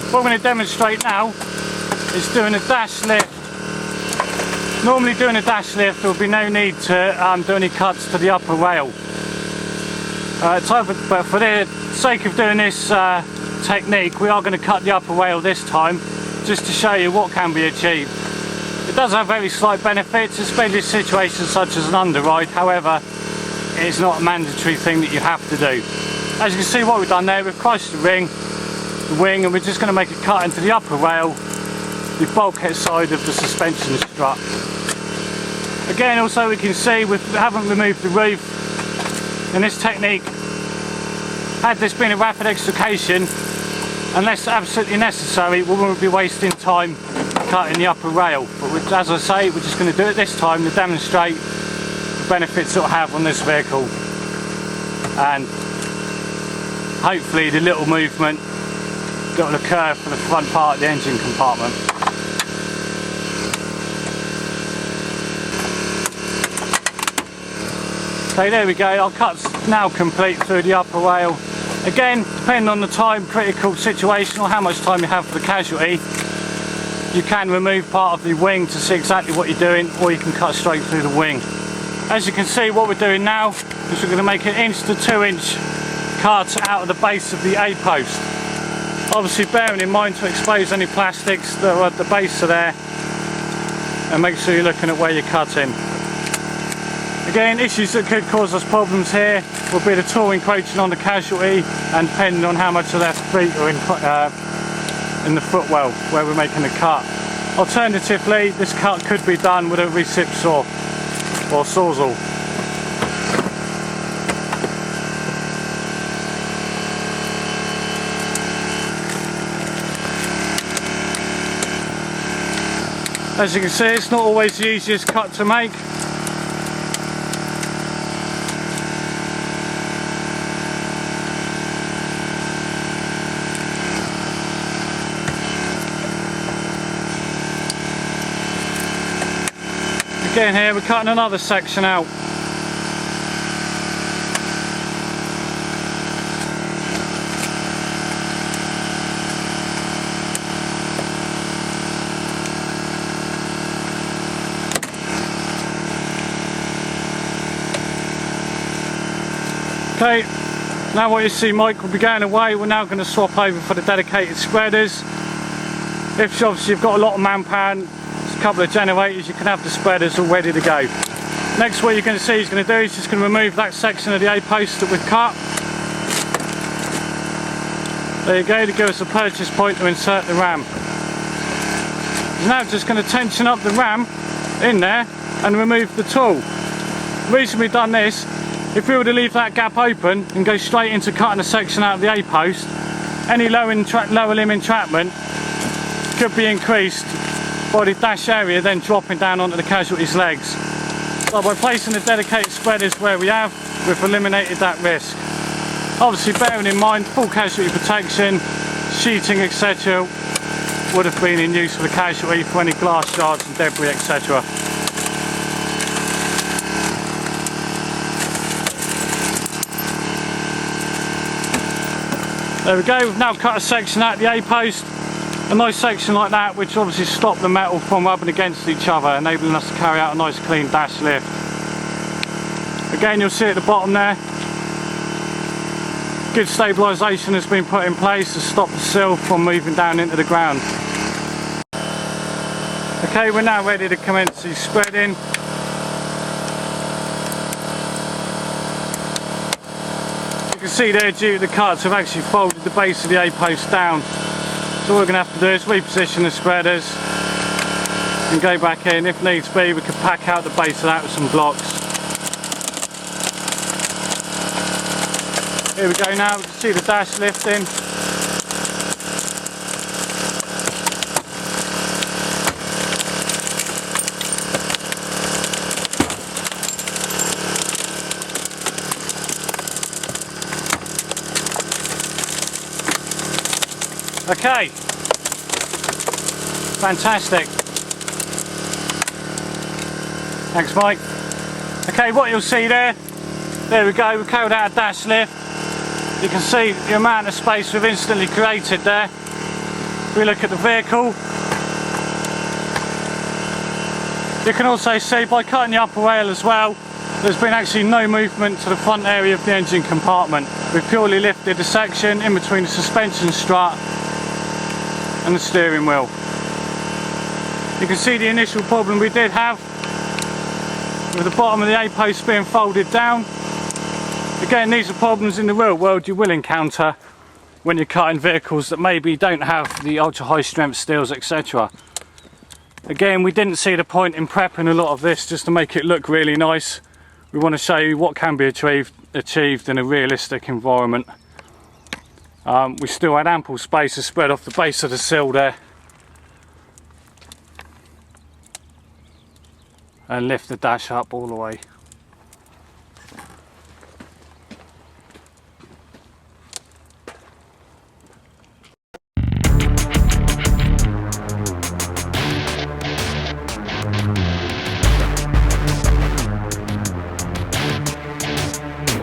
What we're going to demonstrate now is doing a dash lift. Normally doing a dash lift there will be no need to do any cuts to the upper rail. But for the sake of doing this technique, we are going to cut the upper rail this time, just to show you what can be achieved. It does have very slight benefits, especially in situations such as an underride. However, it's not a mandatory thing that you have to do. As you can see, what we've done there, we've crushed the wing, and we're just going to make a cut into the upper rail, the bulkhead side of the suspension strut. Again, also we can see we haven't removed the roof. In this technique, had this been a rapid extrication, unless absolutely necessary, we won't be wasting time cutting the upper rail. But as I say, we're just going to do it this time to demonstrate the benefits it will have on this vehicle, and hopefully the little movement that will occur for the front part of the engine compartment. Okay, there we go. Our cut's now complete through the upper rail. Again, depending on the time critical situation or how much time you have for the casualty, you can remove part of the wing to see exactly what you're doing, or you can cut straight through the wing. As you can see, what we're doing now is we're going to make an 1 to 2 inch cut out of the base of the A-post. Obviously bearing in mind to expose any plastics that are at the base of there, and make sure you're looking at where you're cutting. Again, issues that could cause us problems here will be the tool encroaching on the casualty, and depending on how much of their feet are in the footwell where we're making the cut. Alternatively, this cut could be done with a recip saw or sawzall. As you can see, it's not always the easiest cut to make. Again, here we're cutting another section out. Okay, now what you see Mike will be going away. We're now going to swap over for the dedicated spreaders. If obviously you've got a lot of manpower and a couple of generators, you can have the spreaders all ready to go. Next, what you're going to see he's going to do is just going to remove that section of the A-post that we've cut. There you go, to give us a purchase point to insert the ram. He's now just going to tension up the ram in there and remove the tool. The reason we've done this, if we were to leave that gap open and go straight into cutting a section out of the A-post, any lower limb entrapment could be increased by the dash area then dropping down onto the casualty's legs. So by placing the dedicated spreaders where we have, we've eliminated that risk. Obviously bearing in mind full casualty protection, sheeting etc. would have been in use for the casualty for any glass shards and debris etc. There we go, we've now cut a section out of the A-post. A nice section like that, which obviously stopped the metal from rubbing against each other, enabling us to carry out a nice clean dash lift. Again, you'll see at the bottom there, good stabilisation has been put in place to stop the sill from moving down into the ground. Okay, we're now ready to commence the spreading. You can see there, due to the cuts, I've actually folded the base of the A-post down. So all we're going to have to do is reposition the spreaders and go back in. If needs be, we could pack out the base of that with some blocks. Here we go now, we can see the dash lifting. Okay, fantastic. Thanks Mike. Okay, what you'll see there we go, we've carried out a dash lift. You can see the amount of space we've instantly created there. we look at the vehicle, you can also see by cutting the upper rail as well, there's been actually no movement to the front area of the engine compartment. We've purely lifted the section in between the suspension strut and the steering wheel. You can see the initial problem we did have with the bottom of the A-post being folded down. Again, these are problems in the real world you will encounter when you're cutting vehicles that maybe don't have the ultra high strength steels, etc. Again, we didn't see the point in prepping a lot of this just to make it look really nice. We want to show you what can be achieved in a realistic environment. We still had ample space to spread off the base of the sill there and lift the dash up all the way.